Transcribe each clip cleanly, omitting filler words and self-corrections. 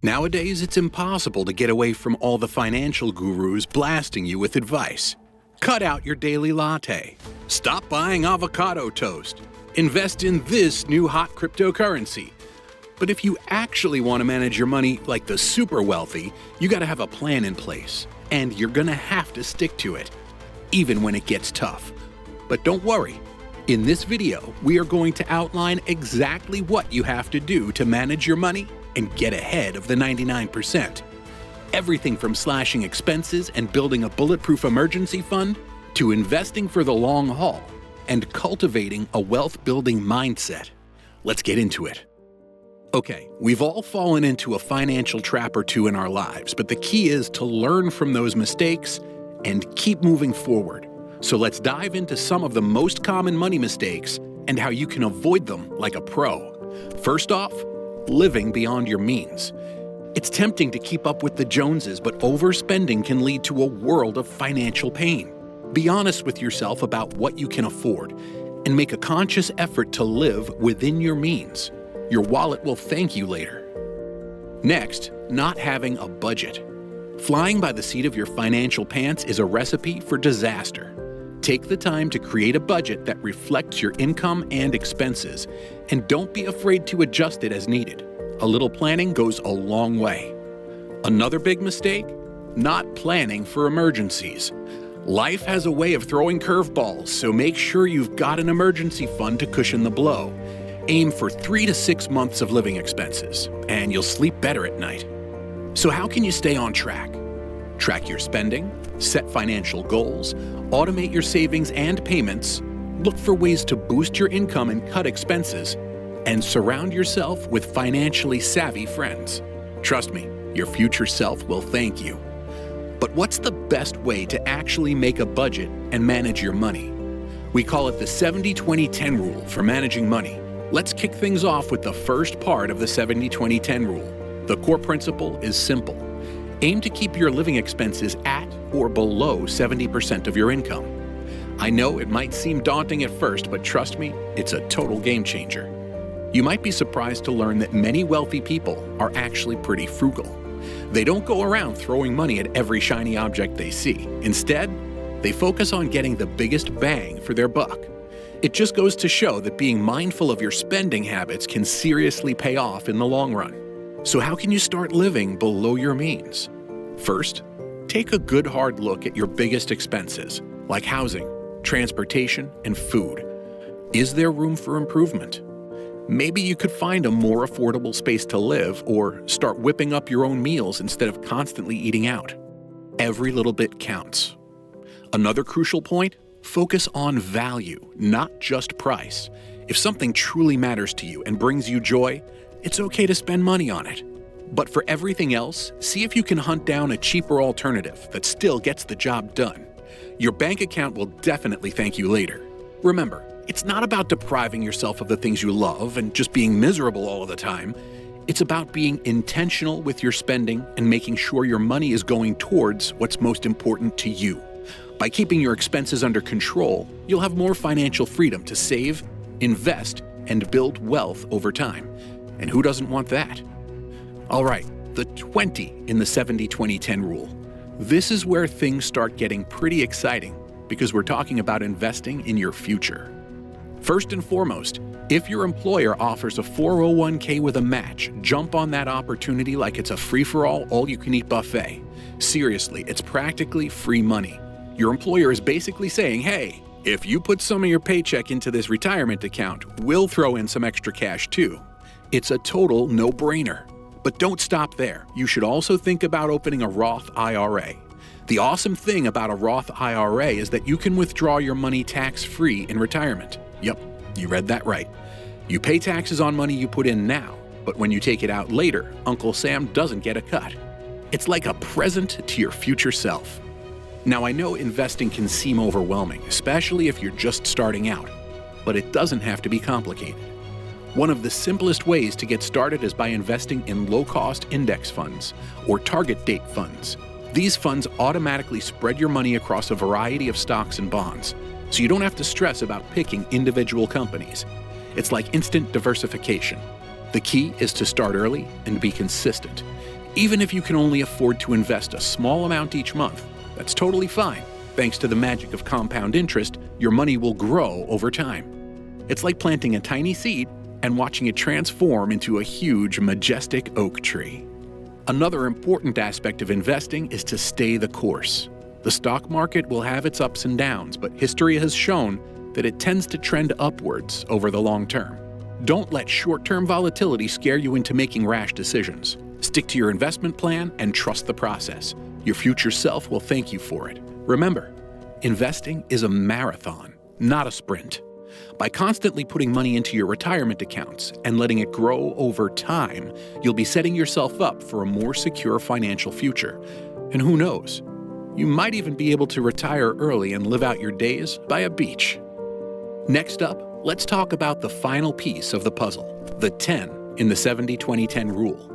Nowadays, it's impossible to get away from all the financial gurus blasting you with advice. Cut out your daily latte. Stop buying avocado toast. Invest in this new hot cryptocurrency. But if you actually want to manage your money like the super wealthy, you gotta have a plan in place. And you're gonna have to stick to it, even when it gets tough. But don't worry. In this video, we are going to outline exactly what you have to do to manage your money and get ahead of the 99%. Everything from slashing expenses and building a bulletproof emergency fund to investing for the long haul and cultivating a wealth-building mindset. Let's get into it. Okay, we've all fallen into a financial trap or two in our lives, but the key is to learn from those mistakes and keep moving forward. So let's dive into some of the most common money mistakes and how you can avoid them like a pro. First off, living beyond your means. It's tempting to keep up with the Joneses, but overspending can lead to a world of financial pain. Be honest with yourself about what you can afford and make a conscious effort to live within your means. Your wallet will thank you later. Next, not having a budget. Flying by the seat of your financial pants is a recipe for disaster. Take the time to create a budget that reflects your income and expenses, and don't be afraid to adjust it as needed. A little planning goes a long way. Another big mistake? Not planning for emergencies. Life has a way of throwing curveballs, so make sure you've got an emergency fund to cushion the blow. Aim for 3 to 6 months of living expenses, and you'll sleep better at night. So how can you stay on track? Track your spending, set financial goals, automate your savings and payments, look for ways to boost your income and cut expenses, and surround yourself with financially savvy friends. Trust me, your future self will thank you. But what's the best way to actually make a budget and manage your money? We call it the 70-20-10 rule for managing money. Let's kick things off with the first part of the 70-20-10 rule. The core principle is simple. Aim to keep your living expenses at or below 70% of your income. I know it might seem daunting at first, but trust me, it's a total game changer. You might be surprised to learn that many wealthy people are actually pretty frugal. They don't go around throwing money at every shiny object they see. Instead, they focus on getting the biggest bang for their buck. It just goes to show that being mindful of your spending habits can seriously pay off in the long run. So how can you start living below your means? First, take a good hard look at your biggest expenses, like housing, transportation, and food. Is there room for improvement? Maybe you could find a more affordable space to live or start whipping up your own meals instead of constantly eating out. Every little bit counts. Another crucial point, focus on value, not just price. If something truly matters to you and brings you joy, it's okay to spend money on it. But for everything else, see if you can hunt down a cheaper alternative that still gets the job done. Your bank account will definitely thank you later. Remember, it's not about depriving yourself of the things you love and just being miserable all of the time. It's about being intentional with your spending and making sure your money is going towards what's most important to you. By keeping your expenses under control, you'll have more financial freedom to save, invest, and build wealth over time. And who doesn't want that? All right, the 20 in the 70-20-10 rule. This is where things start getting pretty exciting because we're talking about investing in your future. First and foremost, if your employer offers a 401k with a match, jump on that opportunity like it's a free-for-all, all-you-can-eat buffet. Seriously, it's practically free money. Your employer is basically saying, hey, if you put some of your paycheck into this retirement account, we'll throw in some extra cash too. It's a total no-brainer. But don't stop there. You should also think about opening a Roth IRA. The awesome thing about a Roth IRA is that you can withdraw your money tax-free in retirement. Yep, you read that right. You pay taxes on money you put in now, but when you take it out later, Uncle Sam doesn't get a cut. It's like a present to your future self. Now, I know investing can seem overwhelming, especially if you're just starting out, but it doesn't have to be complicated. One of the simplest ways to get started is by investing in low-cost index funds or target date funds. These funds automatically spread your money across a variety of stocks and bonds, so you don't have to stress about picking individual companies. It's like instant diversification. The key is to start early and be consistent. Even if you can only afford to invest a small amount each month, that's totally fine. Thanks to the magic of compound interest, your money will grow over time. It's like planting a tiny seed and watching it transform into a huge, majestic oak tree. Another important aspect of investing is to stay the course. The stock market will have its ups and downs, but history has shown that it tends to trend upwards over the long term. Don't let short-term volatility scare you into making rash decisions. Stick to your investment plan and trust the process. Your future self will thank you for it. Remember, investing is a marathon, not a sprint. By constantly putting money into your retirement accounts and letting it grow over time, you'll be setting yourself up for a more secure financial future. And who knows, you might even be able to retire early and live out your days by a beach. Next up, let's talk about the final piece of the puzzle, the 10 in the 70-20-10 rule.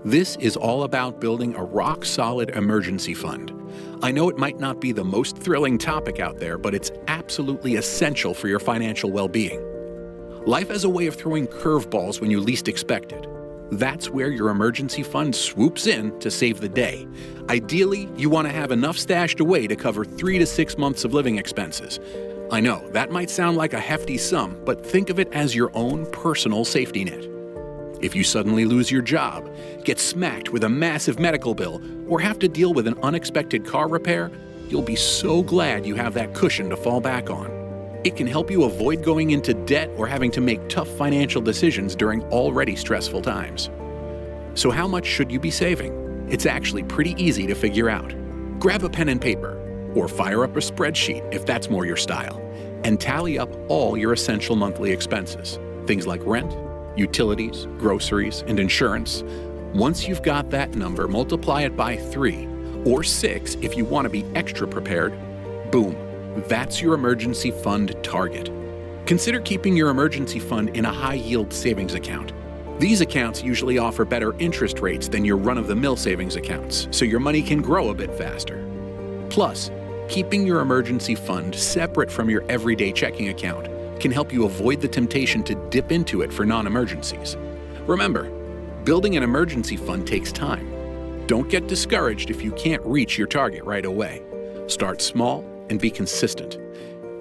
This is all about building a rock-solid emergency fund. I know it might not be the most thrilling topic out there, but it's absolutely essential for your financial well-being. Life has a way of throwing curveballs when you least expect it. That's where your emergency fund swoops in to save the day. Ideally, you want to have enough stashed away to cover 3 to 6 months of living expenses. I know, that might sound like a hefty sum, but think of it as your own personal safety net. If you suddenly lose your job, get smacked with a massive medical bill, or have to deal with an unexpected car repair, you'll be so glad you have that cushion to fall back on. It can help you avoid going into debt or having to make tough financial decisions during already stressful times. So how much should you be saving? It's actually pretty easy to figure out. Grab a pen and paper, or fire up a spreadsheet if that's more your style, and tally up all your essential monthly expenses, things like rent, utilities, groceries, and insurance. Once you've got that number, multiply it by 3 or 6 if you want to be extra prepared. Boom, that's your emergency fund target. Consider keeping your emergency fund in a high-yield savings account. These accounts usually offer better interest rates than your run-of-the-mill savings accounts, so your money can grow a bit faster. Plus, keeping your emergency fund separate from your everyday checking account can help you avoid the temptation to dip into it for non-emergencies. Remember, building an emergency fund takes time. Don't get discouraged if you can't reach your target right away. Start small and be consistent.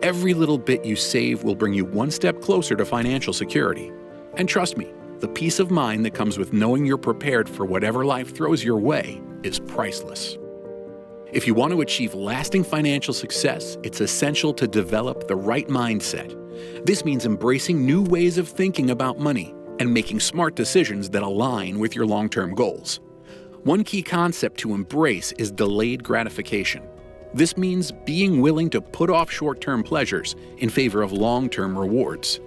Every little bit you save will bring you one step closer to financial security. And trust me, the peace of mind that comes with knowing you're prepared for whatever life throws your way is priceless. If you want to achieve lasting financial success, it's essential to develop the right mindset. This means embracing new ways of thinking about money and making smart decisions that align with your long-term goals. One key concept to embrace is delayed gratification. This means being willing to put off short-term pleasures in favor of long-term rewards.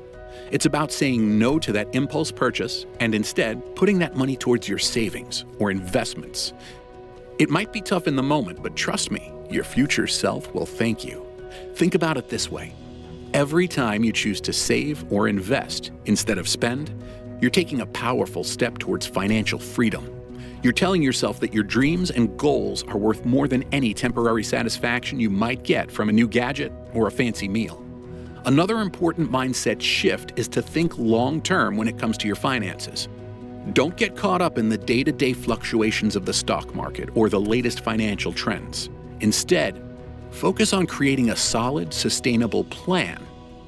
It's about saying no to that impulse purchase and instead putting that money towards your savings or investments. It might be tough in the moment, but trust me, your future self will thank you. Think about it this way. Every time you choose to save or invest instead of spend, you're taking a powerful step towards financial freedom. You're telling yourself that your dreams and goals are worth more than any temporary satisfaction you might get from a new gadget or a fancy meal. Another important mindset shift is to think long-term when it comes to your finances. Don't get caught up in the day-to-day fluctuations of the stock market or the latest financial trends. Instead, focus on creating a solid, sustainable plan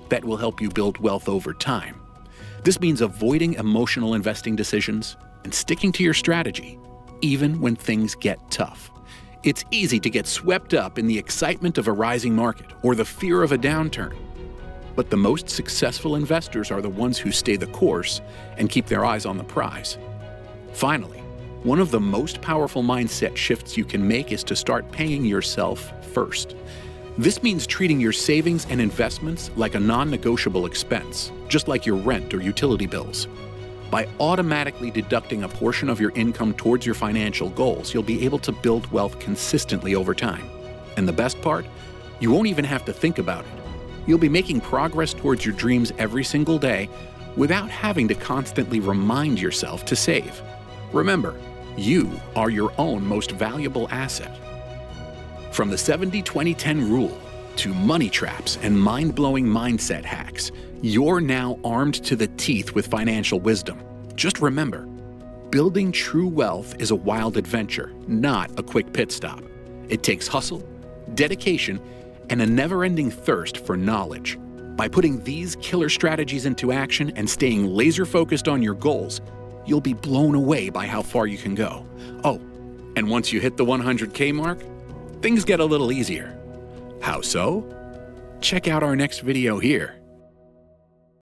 that will help you build wealth over time. This means avoiding emotional investing decisions and sticking to your strategy, even when things get tough. It's easy to get swept up in the excitement of a rising market or the fear of a downturn. But the most successful investors are the ones who stay the course and keep their eyes on the prize. Finally, one of the most powerful mindset shifts you can make is to start paying yourself first. This means treating your savings and investments like a non-negotiable expense, just like your rent or utility bills. By automatically deducting a portion of your income towards your financial goals, you'll be able to build wealth consistently over time. And the best part? You won't even have to think about it. You'll be making progress towards your dreams every single day without having to constantly remind yourself to save. Remember, you are your own most valuable asset. From the 70-20-10 rule to money traps and mind-blowing mindset hacks, you're now armed to the teeth with financial wisdom. Just remember, Building true wealth is a wild adventure, not a quick pit stop. It takes hustle, dedication, and a never-ending thirst for knowledge. By putting these killer strategies into action and staying laser-focused on your goals, you'll be blown away by how far you can go. Oh, and once you hit the 100K mark, things get a little easier. How so? Check out our next video here.